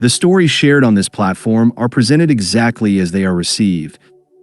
The stories shared on this platform are presented exactly as they are received,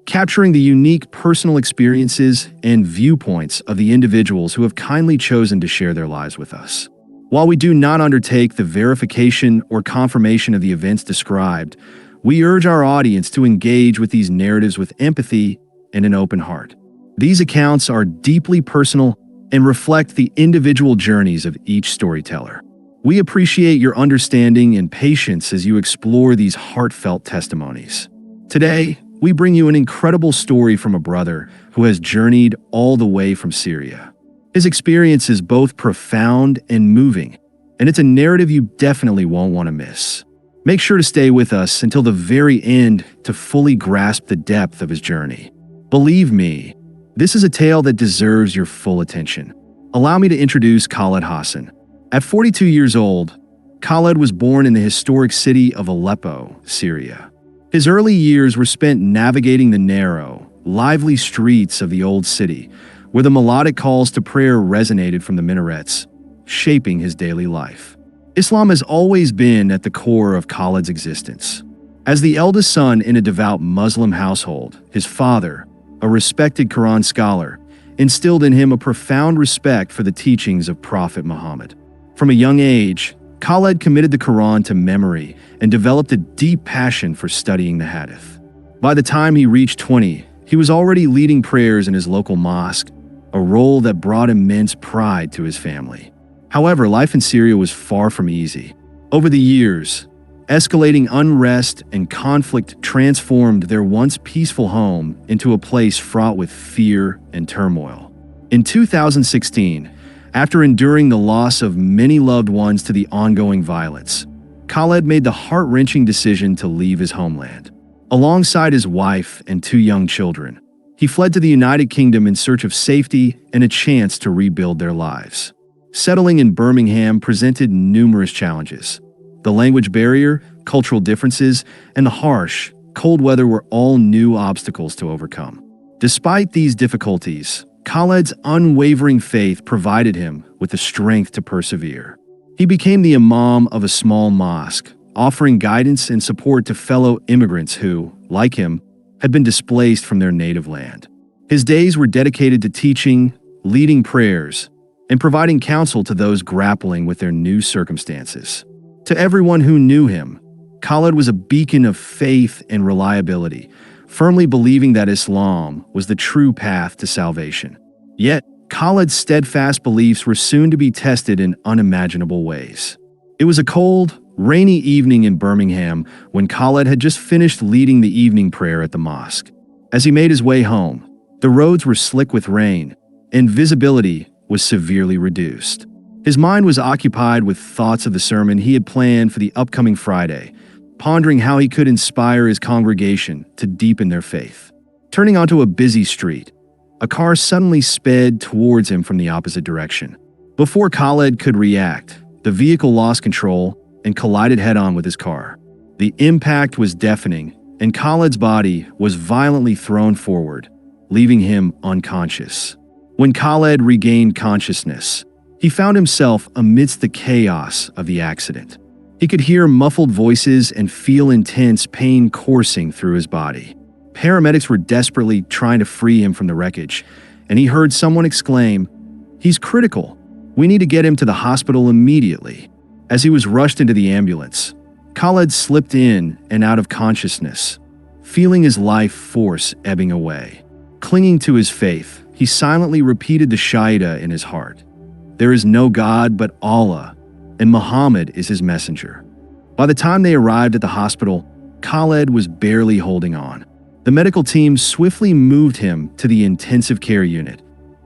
capturing the unique personal experiences and viewpoints of the individuals who have kindly chosen to share their lives with us. While we do not undertake the verification or confirmation of the events described, we urge our audience to engage with these narratives with empathy and an open heart. These accounts are deeply personal and reflect the individual journeys of each storyteller. We appreciate your understanding and patience as you explore these heartfelt testimonies. Today, we bring you an incredible story from a brother who has journeyed all the way from Syria. His experience is both profound and moving, and it's a narrative you definitely won't want to miss. Make sure to stay with us until the very end to fully grasp the depth of his journey. Believe me, this is a tale that deserves your full attention. Allow me to introduce Khaled Hassan. At 42 years old, Khaled was born in the historic city of Aleppo, Syria. His early years were spent navigating the narrow, lively streets of the old city, where the melodic calls to prayer resonated from the minarets, shaping his daily life. Islam has always been at the core of Khaled's existence. As the eldest son in a devout Muslim household, his father, a respected Quran scholar, instilled in him a profound respect for the teachings of Prophet Muhammad. From a young age, Khaled committed the Quran to memory and developed a deep passion for studying the Hadith. By the time he reached 20, he was already leading prayers in his local mosque, a role that brought immense pride to his family. However, life in Syria was far from easy. Over the years, escalating unrest and conflict transformed their once peaceful home into a place fraught with fear and turmoil. In 2016, after enduring the loss of many loved ones to the ongoing violence, Khaled made the heart-wrenching decision to leave his homeland. Alongside his wife and 2 young children, he fled to the United Kingdom in search of safety and a chance to rebuild their lives. Settling in Birmingham presented numerous challenges. The language barrier, cultural differences, and the harsh, cold weather were all new obstacles to overcome. Despite these difficulties, Khaled's unwavering faith provided him with the strength to persevere. He became the Imam of a small mosque, offering guidance and support to fellow immigrants who, like him, had been displaced from their native land. His days were dedicated to teaching, leading prayers, and providing counsel to those grappling with their new circumstances. To everyone who knew him, Khaled was a beacon of faith and reliability, firmly believing that Islam was the true path to salvation. Yet, Khaled's steadfast beliefs were soon to be tested in unimaginable ways. It was a cold, rainy evening in Birmingham when Khaled had just finished leading the evening prayer at the mosque. As he made his way home, the roads were slick with rain, and visibility was severely reduced. His mind was occupied with thoughts of the sermon he had planned for the upcoming Friday, pondering how he could inspire his congregation to deepen their faith. Turning onto a busy street, a car suddenly sped towards him from the opposite direction. Before Khaled could react, the vehicle lost control and collided head-on with his car. The impact was deafening, and Khaled's body was violently thrown forward, leaving him unconscious. When Khaled regained consciousness, he found himself amidst the chaos of the accident. He could hear muffled voices and feel intense pain coursing through his body. Paramedics were desperately trying to free him from the wreckage, and he heard someone exclaim, "He's critical. We need to get him to the hospital immediately." As he was rushed into the ambulance, Khaled slipped in and out of consciousness, feeling his life force ebbing away. Clinging to his faith, he silently repeated the Shahada in his heart. There is no God but Allah, and Muhammad is his messenger. By the time they arrived at the hospital, Khaled was barely holding on. The medical team swiftly moved him to the intensive care unit,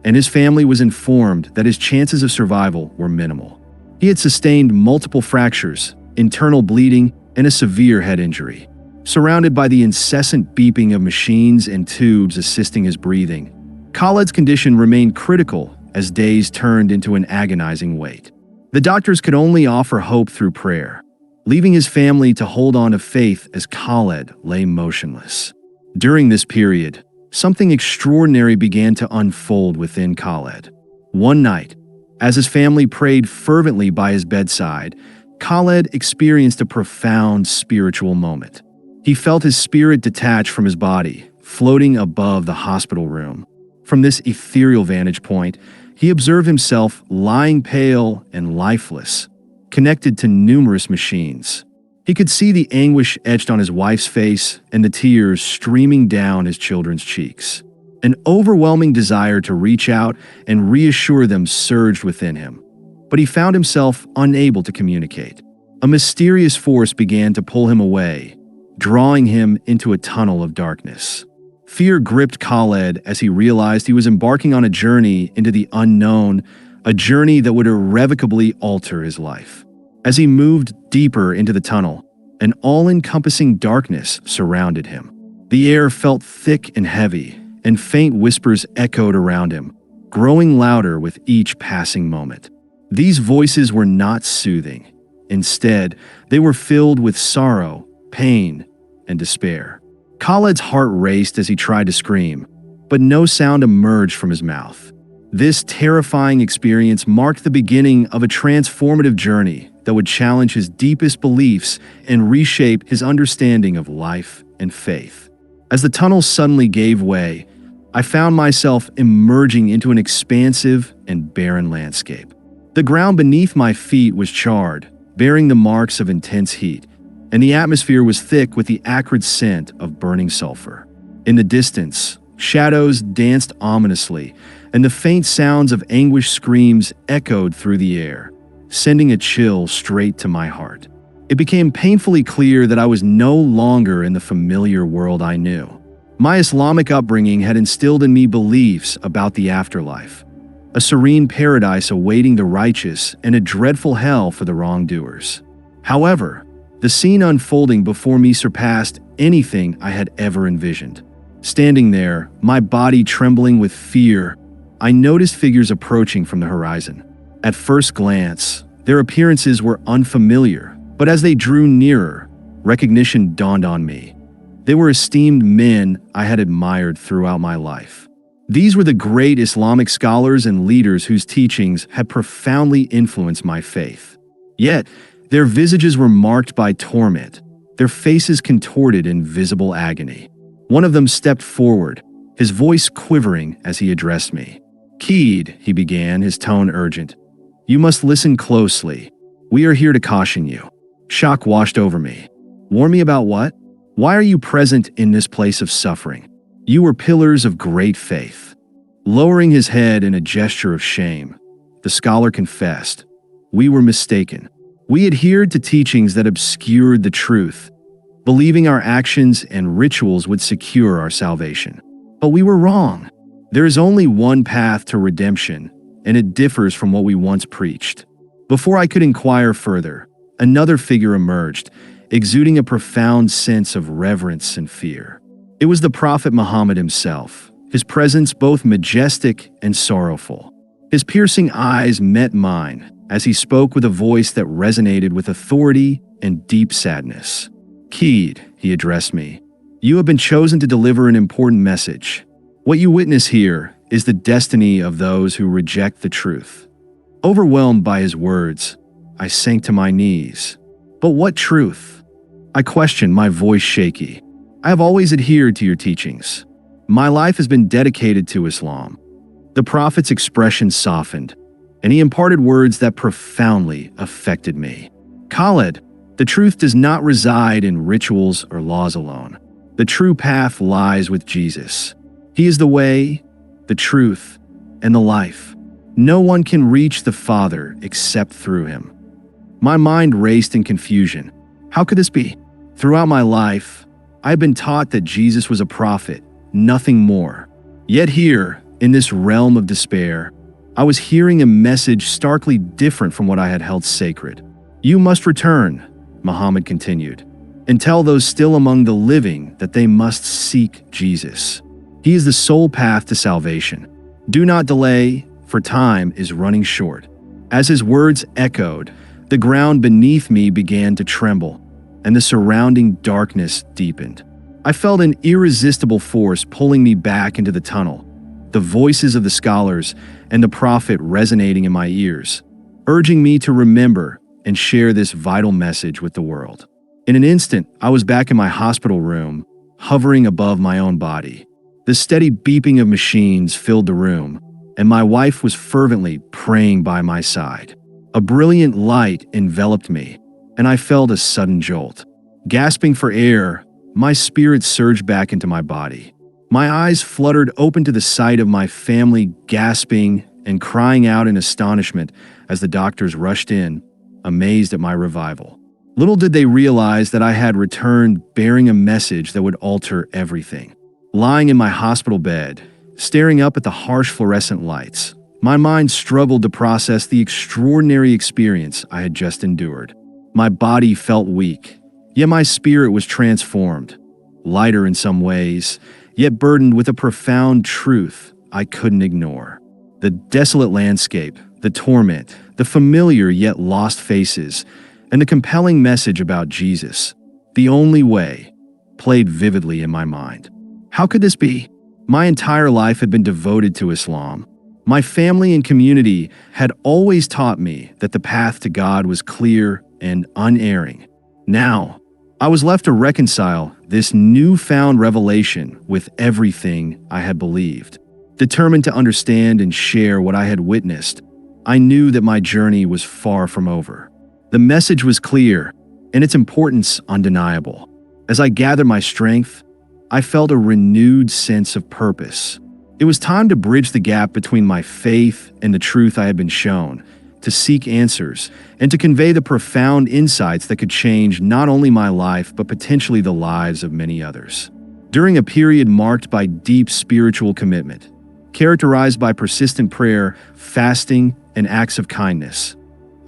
and his family was informed that his chances of survival were minimal. He had sustained multiple fractures, internal bleeding, and a severe head injury. Surrounded by the incessant beeping of machines and tubes assisting his breathing, Khaled's condition remained critical as days turned into an agonizing wait. The doctors could only offer hope through prayer, leaving his family to hold on to faith as Khaled lay motionless. During this period, something extraordinary began to unfold within Khaled. One night, as his family prayed fervently by his bedside, Khaled experienced a profound spiritual moment. He felt his spirit detach from his body, floating above the hospital room. From this ethereal vantage point, he observed himself lying pale and lifeless, connected to numerous machines. He could see the anguish etched on his wife's face and the tears streaming down his children's cheeks. An overwhelming desire to reach out and reassure them surged within him, but he found himself unable to communicate. A mysterious force began to pull him away, drawing him into a tunnel of darkness. Fear gripped Khaled as he realized he was embarking on a journey into the unknown, a journey that would irrevocably alter his life. As he moved deeper into the tunnel, an all-encompassing darkness surrounded him. The air felt thick and heavy, and faint whispers echoed around him, growing louder with each passing moment. These voices were not soothing. Instead, they were filled with sorrow, pain, and despair. Khaled's heart raced as he tried to scream, but no sound emerged from his mouth. This terrifying experience marked the beginning of a transformative journey that would challenge his deepest beliefs and reshape his understanding of life and faith. As the tunnel suddenly gave way, I found myself emerging into an expansive and barren landscape. The ground beneath my feet was charred, bearing the marks of intense heat, and the atmosphere was thick with the acrid scent of burning sulfur. In the distance, shadows danced ominously, and the faint sounds of anguished screams echoed through the air, sending a chill straight to my heart. It became painfully clear that I was no longer in the familiar world I knew. My Islamic upbringing had instilled in me beliefs about the afterlife, a serene paradise awaiting the righteous and a dreadful hell for the wrongdoers. However, the scene unfolding before me surpassed anything I had ever envisioned. Standing there, my body trembling with fear, I noticed figures approaching from the horizon. At first glance, their appearances were unfamiliar, but as they drew nearer, recognition dawned on me. They were esteemed men I had admired throughout my life. These were the great Islamic scholars and leaders whose teachings had profoundly influenced my faith. Yet, their visages were marked by torment, their faces contorted in visible agony. One of them stepped forward, his voice quivering as he addressed me. "Khed," he began, his tone urgent. "You must listen closely. We are here to caution you." Shock washed over me. "Warn me about what? Why are you present in this place of suffering? You were pillars of great faith." Lowering his head in a gesture of shame, the scholar confessed, "We were mistaken. We adhered to teachings that obscured the truth, believing our actions and rituals would secure our salvation. But we were wrong. There is only one path to redemption, and it differs from what we once preached." Before I could inquire further, another figure emerged, exuding a profound sense of reverence and fear. It was the Prophet Muhammad himself, his presence both majestic and sorrowful. His piercing eyes met mine as he spoke with a voice that resonated with authority and deep sadness. "Khed," he addressed me, "you have been chosen to deliver an important message. What you witness here is the destiny of those who reject the truth." Overwhelmed by his words, I sank to my knees. "But what truth?" I questioned, my voice shaky. "I have always adhered to your teachings. My life has been dedicated to Islam." The Prophet's expression softened, and he imparted words that profoundly affected me. "Khaled, the truth does not reside in rituals or laws alone. The true path lies with Jesus. He is the way, the truth, and the life. No one can reach the Father except through him." My mind raced in confusion. How could this be? Throughout my life, I had been taught that Jesus was a prophet, nothing more. Yet here, in this realm of despair, I was hearing a message starkly different from what I had held sacred. "You must return," Muhammad continued, "and tell those still among the living that they must seek Jesus. He is the sole path to salvation. Do not delay, for time is running short." As his words echoed, the ground beneath me began to tremble, and the surrounding darkness deepened. I felt an irresistible force pulling me back into the tunnel, the voices of the scholars and the Prophet resonating in my ears, urging me to remember and share this vital message with the world. In an instant, I was back in my hospital room, hovering above my own body. The steady beeping of machines filled the room, and my wife was fervently praying by my side. A brilliant light enveloped me, and I felt a sudden jolt. Gasping for air, my spirit surged back into my body. My eyes fluttered open to the sight of my family gasping and crying out in astonishment as the doctors rushed in, amazed at my revival. Little did they realize that I had returned bearing a message that would alter everything. Lying in my hospital bed, staring up at the harsh fluorescent lights, my mind struggled to process the extraordinary experience I had just endured. My body felt weak, yet my spirit was transformed, lighter in some ways, yet burdened with a profound truth I couldn't ignore. The desolate landscape, the torment, the familiar yet lost faces, and the compelling message about Jesus, the only way, played vividly in my mind. How could this be? My entire life had been devoted to Islam. My family and community had always taught me that the path to God was clear and unerring. Now, I was left to reconcile this newfound revelation with everything I had believed. Determined to understand and share what I had witnessed, I knew that my journey was far from over. The message was clear, and its importance undeniable. As I gathered my strength, I felt a renewed sense of purpose. It was time to bridge the gap between my faith and the truth I had been shown, to seek answers, and to convey the profound insights that could change not only my life but potentially the lives of many others. During a period marked by deep spiritual commitment, characterized by persistent prayer, fasting, and acts of kindness,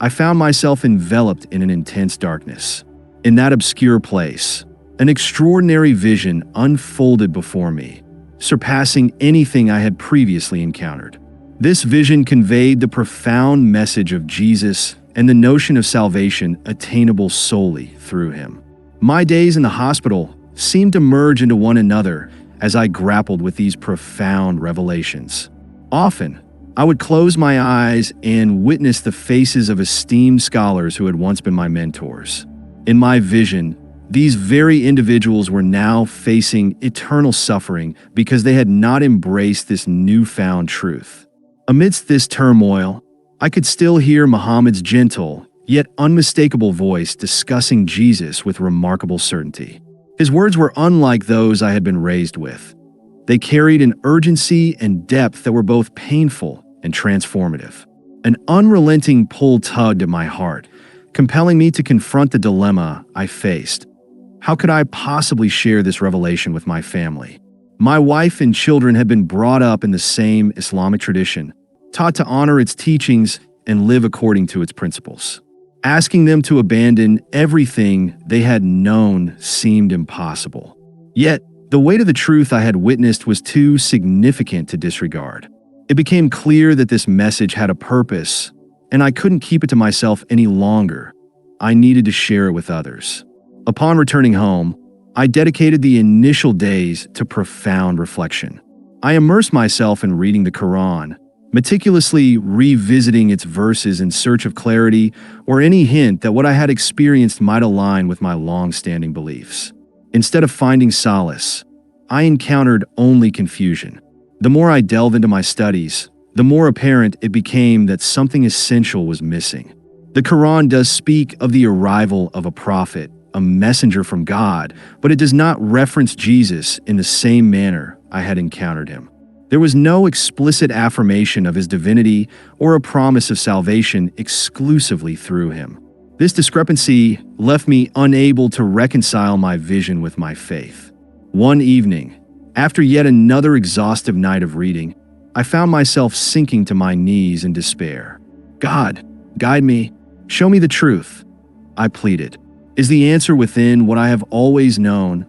I found myself enveloped in an intense darkness. In that obscure place, an extraordinary vision unfolded before me, surpassing anything I had previously encountered. This vision conveyed the profound message of Jesus and the notion of salvation attainable solely through him. My days in the hospital seemed to merge into one another as I grappled with these profound revelations. Often, I would close my eyes and witness the faces of esteemed scholars who had once been my mentors. In my vision, these very individuals were now facing eternal suffering because they had not embraced this newfound truth. Amidst this turmoil, I could still hear Muhammad's gentle, yet unmistakable voice discussing Jesus with remarkable certainty. His words were unlike those I had been raised with. They carried an urgency and depth that were both painful and transformative. An unrelenting pull tugged at my heart, compelling me to confront the dilemma I faced. How could I possibly share this revelation with my family? My wife and children had been brought up in the same Islamic tradition, taught to honor its teachings and live according to its principles. Asking them to abandon everything they had known seemed impossible. Yet, the weight of the truth I had witnessed was too significant to disregard. It became clear that this message had a purpose, and I couldn't keep it to myself any longer. I needed to share it with others. Upon returning home, I dedicated the initial days to profound reflection. I immersed myself in reading the Quran, meticulously revisiting its verses in search of clarity or any hint that what I had experienced might align with my long-standing beliefs. Instead of finding solace, I encountered only confusion. The more I delved into my studies, the more apparent it became that something essential was missing. The Quran does speak of the arrival of a prophet, a messenger from God, but it does not reference Jesus in the same manner I had encountered him. There was no explicit affirmation of his divinity or a promise of salvation exclusively through him. This discrepancy left me unable to reconcile my vision with my faith. One evening, after yet another exhaustive night of reading, I found myself sinking to my knees in despair. God, guide me, show me the truth, I pleaded. Is the answer within what I have always known,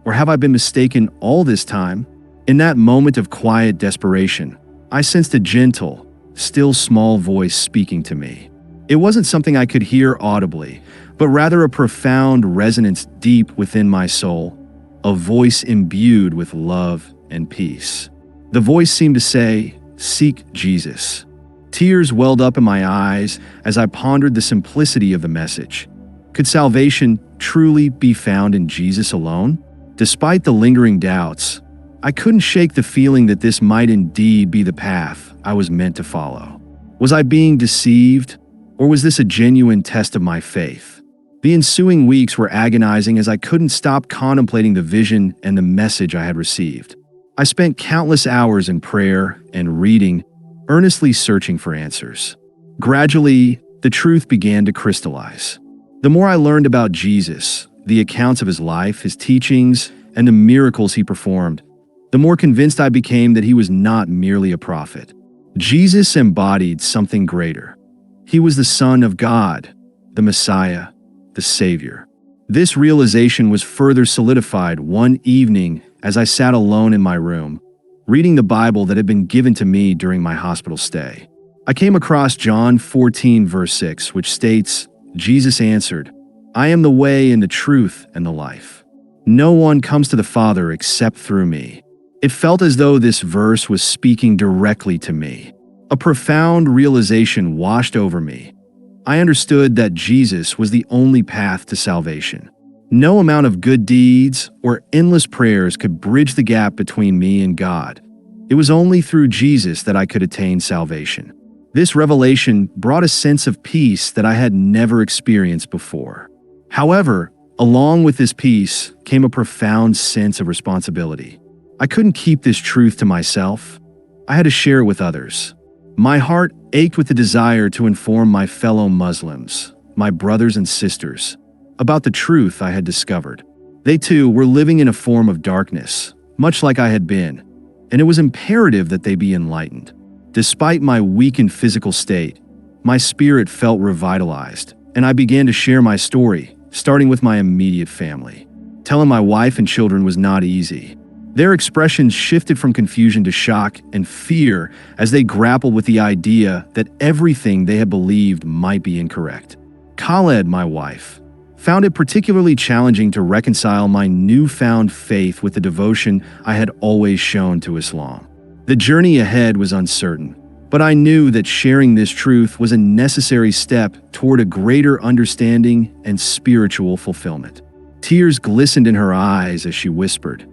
or have I been mistaken all this time? In that moment of quiet desperation, I sensed a gentle, still small voice speaking to me. It wasn't something I could hear audibly, but rather a profound resonance deep within my soul, a voice imbued with love and peace. The voice seemed to say, "Seek Jesus. Tears welled up in my eyes as I pondered the simplicity of the message. Could salvation truly be found in Jesus alone? Despite the lingering doubts, I couldn't shake the feeling that this might indeed be the path I was meant to follow. Was I being deceived, or was this a genuine test of my faith? The ensuing weeks were agonizing as I couldn't stop contemplating the vision and the message I had received. I spent countless hours in prayer and reading, earnestly searching for answers. Gradually, the truth began to crystallize. The more I learned about Jesus, the accounts of his life, his teachings, and the miracles he performed, the more convinced I became that he was not merely a prophet. Jesus embodied something greater. He was the Son of God, the Messiah, the Savior. This realization was further solidified one evening as I sat alone in my room, reading the Bible that had been given to me during my hospital stay. I came across John 14, verse 6, which states, "Jesus answered, I am the way and the truth and the life. No one comes to the Father except through me." It felt as though this verse was speaking directly to me. A profound realization washed over me. I understood that Jesus was the only path to salvation. No amount of good deeds or endless prayers could bridge the gap between me and God. It was only through Jesus that I could attain salvation. This revelation brought a sense of peace that I had never experienced before. However, along with this peace came a profound sense of responsibility. I couldn't keep this truth to myself. I had to share it with others. My heart ached with the desire to inform my fellow Muslims, my brothers and sisters, about the truth I had discovered. They too were living in a form of darkness, much like I had been, and it was imperative that they be enlightened. Despite my weakened physical state, my spirit felt revitalized, and I began to share my story, starting with my immediate family. Telling my wife and children was not easy. Their expressions shifted from confusion to shock and fear as they grappled with the idea that everything they had believed might be incorrect. Khed, my wife, found it particularly challenging to reconcile my newfound faith with the devotion I had always shown to Islam. The journey ahead was uncertain, but I knew that sharing this truth was a necessary step toward a greater understanding and spiritual fulfillment. Tears glistened in her eyes as she whispered,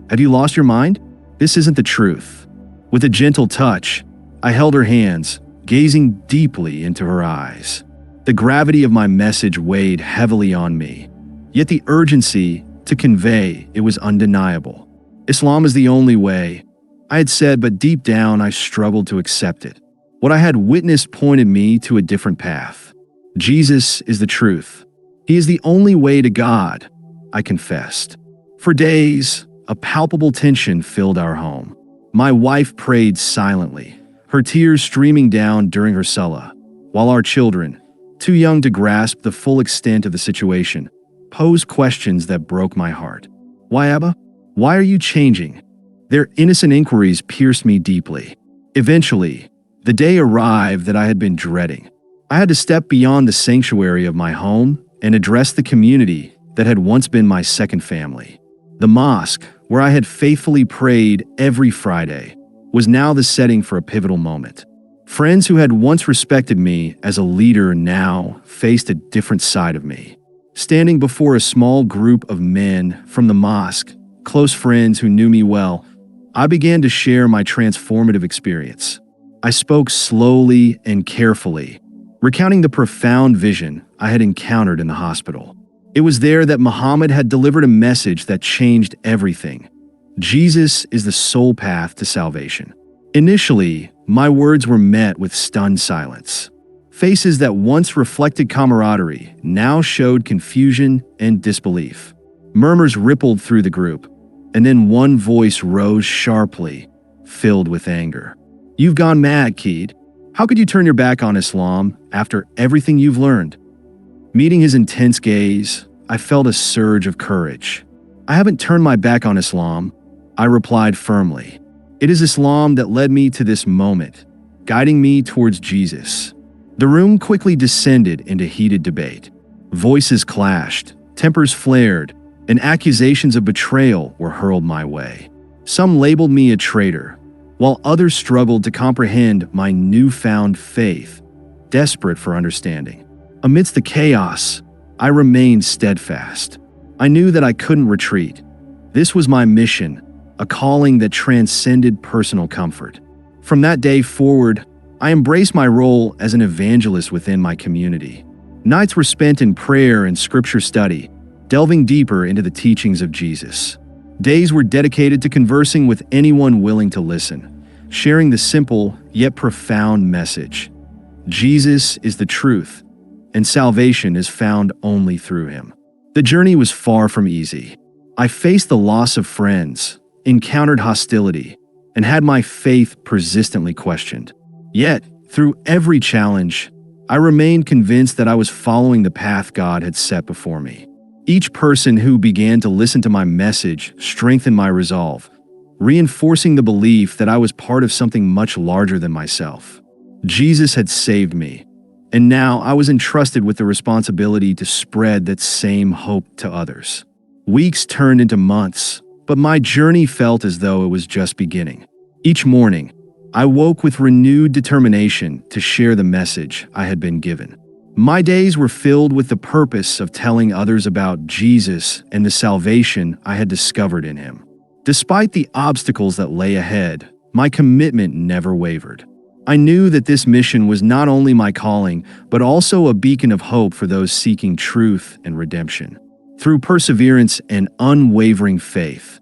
"Have you lost your mind? This isn't the truth." With a gentle touch, I held her hands, gazing deeply into her eyes. The gravity of my message weighed heavily on me, yet the urgency to convey it was undeniable. Islam is the only way, I had said, but deep down I struggled to accept it. What I had witnessed pointed me to a different path. Jesus is the truth. He is the only way to God, I confessed. For days, a palpable tension filled our home. My wife prayed silently, her tears streaming down during her salah, while our children, too young to grasp the full extent of the situation, posed questions that broke my heart. "Why, Abba? Why are you changing?" Their innocent inquiries pierced me deeply. Eventually, the day arrived that I had been dreading. I had to step beyond the sanctuary of my home and address the community that had once been my second family. The mosque, where I had faithfully prayed every Friday, was now the setting for a pivotal moment. Friends who had once respected me as a leader now faced a different side of me. Standing before a small group of men from the mosque, close friends who knew me well, I began to share my transformative experience. I spoke slowly and carefully, recounting the profound vision I had encountered in the hospital. It was there that Muhammad had delivered a message that changed everything. Jesus is the sole path to salvation. Initially, my words were met with stunned silence. Faces that once reflected camaraderie now showed confusion and disbelief. Murmurs rippled through the group, and then one voice rose sharply, filled with anger. "You've gone mad, Khed. How could you turn your back on Islam after everything you've learned?" Meeting his intense gaze, I felt a surge of courage. "I haven't turned my back on Islam," I replied firmly. "It is Islam that led me to this moment, guiding me towards Jesus." The room quickly descended into heated debate. Voices clashed, tempers flared, and accusations of betrayal were hurled my way. Some labeled me a traitor, while others struggled to comprehend my newfound faith, desperate for understanding. Amidst the chaos, I remained steadfast. I knew that I couldn't retreat. This was my mission, a calling that transcended personal comfort. From that day forward, I embraced my role as an evangelist within my community. Nights were spent in prayer and scripture study, delving deeper into the teachings of Jesus. Days were dedicated to conversing with anyone willing to listen, sharing the simple yet profound message. Jesus is the truth, and salvation is found only through him. The journey was far from easy. I faced the loss of friends, encountered hostility, and had my faith persistently questioned. Yet, through every challenge, I remained convinced that I was following the path God had set before me. Each person who began to listen to my message strengthened my resolve, reinforcing the belief that I was part of something much larger than myself. Jesus had saved me, and now I was entrusted with the responsibility to spread that same hope to others. Weeks turned into months, but my journey felt as though it was just beginning. Each morning, I woke with renewed determination to share the message I had been given. My days were filled with the purpose of telling others about Jesus and the salvation I had discovered in him. Despite the obstacles that lay ahead, my commitment never wavered. I knew that this mission was not only my calling, but also a beacon of hope for those seeking truth and redemption. Through perseverance and unwavering faith,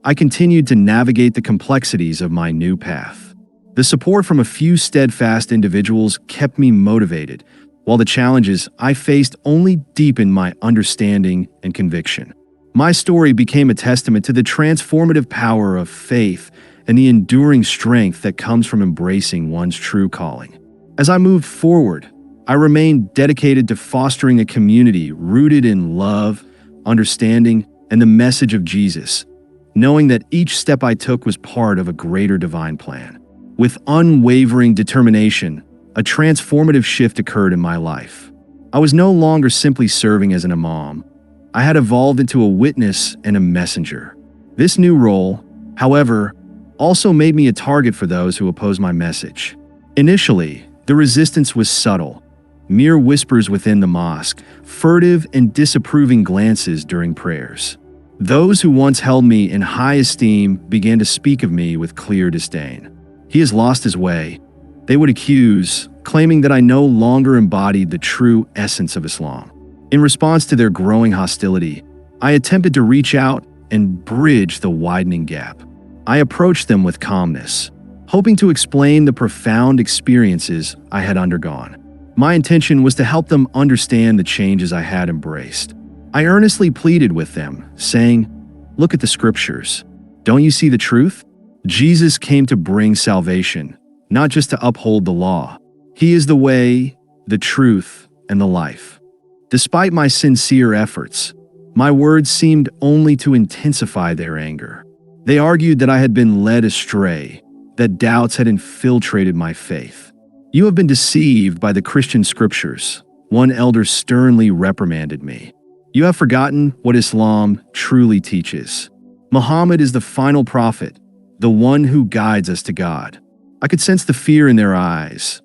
I continued to navigate the complexities of my new path. The support from a few steadfast individuals kept me motivated, while the challenges I faced only deepened my understanding and conviction. My story became a testament to the transformative power of faith and the enduring strength that comes from embracing one's true calling. As I moved forward, I remained dedicated to fostering a community rooted in love, understanding, and the message of Jesus, knowing that each step I took was part of a greater divine plan. With unwavering determination, a transformative shift occurred in my life. I was no longer simply serving as an imam. I had evolved into a witness and a messenger. This new role, however, also made me a target for those who opposed my message. Initially, the resistance was subtle, mere whispers within the mosque, furtive and disapproving glances during prayers. Those who once held me in high esteem began to speak of me with clear disdain. "He has lost his way," they would accuse, claiming that I no longer embodied the true essence of Islam. In response to their growing hostility, I attempted to reach out and bridge the widening gap. I approached them with calmness, hoping to explain the profound experiences I had undergone. My intention was to help them understand the changes I had embraced. I earnestly pleaded with them, saying, "Look at the scriptures. Don't you see the truth? Jesus came to bring salvation, not just to uphold the law. He is the way, the truth, and the life." Despite my sincere efforts, my words seemed only to intensify their anger. They argued that I had been led astray, that doubts had infiltrated my faith. "You have been deceived by the Christian scriptures," one elder sternly reprimanded me. "You have forgotten what Islam truly teaches. Muhammad is the final prophet, the one who guides us to God." I could sense the fear in their eyes,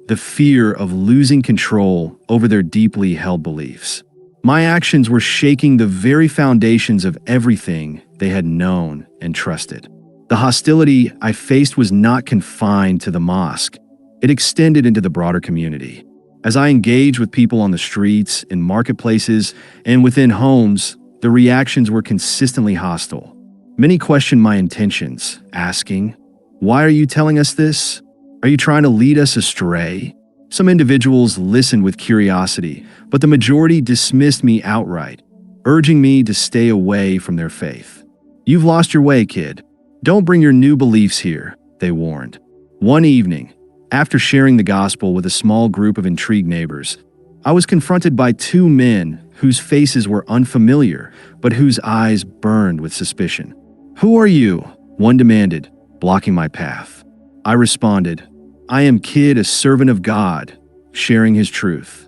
the fear of losing control over their deeply held beliefs. My actions were shaking the very foundations of everything they had known and trusted. The hostility I faced was not confined to the mosque. It extended into the broader community. As I engaged with people on the streets, in marketplaces, and within homes, the reactions were consistently hostile. Many questioned my intentions, asking, "Why are you telling us this? Are you trying to lead us astray?" Some individuals listened with curiosity, but the majority dismissed me outright, urging me to stay away from their faith. "You've lost your way, kid. Don't bring your new beliefs here," they warned. One evening, after sharing the gospel with a small group of intrigued neighbors, I was confronted by two men whose faces were unfamiliar, but whose eyes burned with suspicion. "Who are you?" one demanded, blocking my path. I responded, "I am Khed, a servant of God, sharing his truth."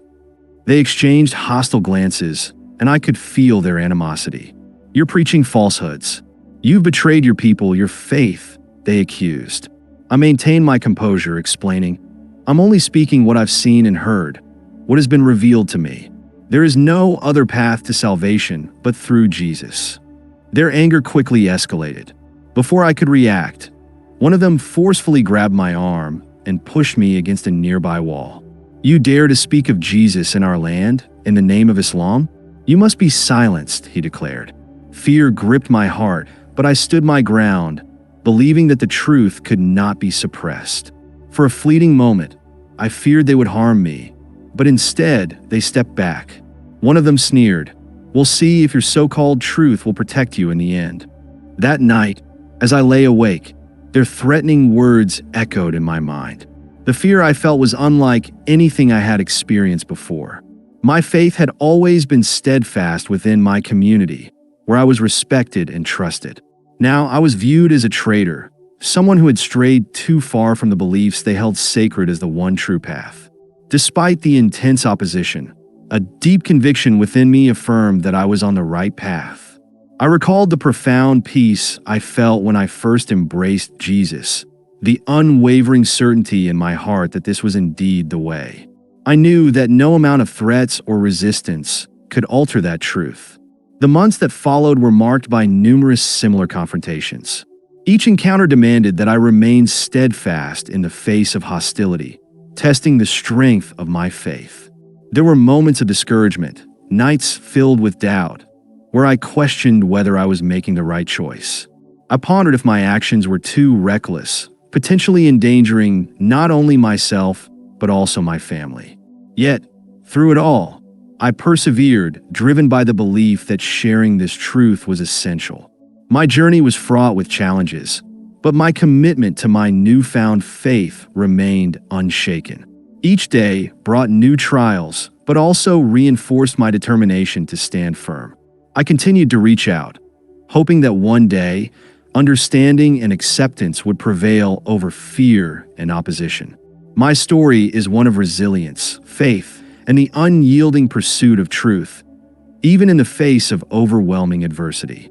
They exchanged hostile glances, and I could feel their animosity. "You're preaching falsehoods. You've betrayed your people, your faith," they accused. I maintained my composure, explaining, "I'm only speaking what I've seen and heard, what has been revealed to me. There is no other path to salvation but through Jesus." Their anger quickly escalated. Before I could react, one of them forcefully grabbed my arm and pushed me against a nearby wall. "You dare to speak of Jesus in our land, in the name of Islam? You must be silenced," he declared. Fear gripped my heart, but I stood my ground, believing that the truth could not be suppressed. For a fleeting moment, I feared they would harm me, but instead they stepped back. One of them sneered, "We'll see if your so-called truth will protect you in the end." That night, as I lay awake, their threatening words echoed in my mind. The fear I felt was unlike anything I had experienced before. My faith had always been steadfast within my community, where I was respected and trusted. Now I was viewed as a traitor, someone who had strayed too far from the beliefs they held sacred as the one true path. Despite the intense opposition, a deep conviction within me affirmed that I was on the right path. I recalled the profound peace I felt when I first embraced Jesus, the unwavering certainty in my heart that this was indeed the way. I knew that no amount of threats or resistance could alter that truth. The months that followed were marked by numerous similar confrontations. Each encounter demanded that I remain steadfast in the face of hostility, testing the strength of my faith. There were moments of discouragement, nights filled with doubt, where I questioned whether I was making the right choice. I pondered if my actions were too reckless, potentially endangering not only myself, but also my family. Yet, through it all, I persevered, driven by the belief that sharing this truth was essential. My journey was fraught with challenges, but my commitment to my newfound faith remained unshaken. Each day brought new trials, but also reinforced my determination to stand firm. I continued to reach out, hoping that one day, understanding and acceptance would prevail over fear and opposition. My story is one of resilience, faith, and the unyielding pursuit of truth, even in the face of overwhelming adversity.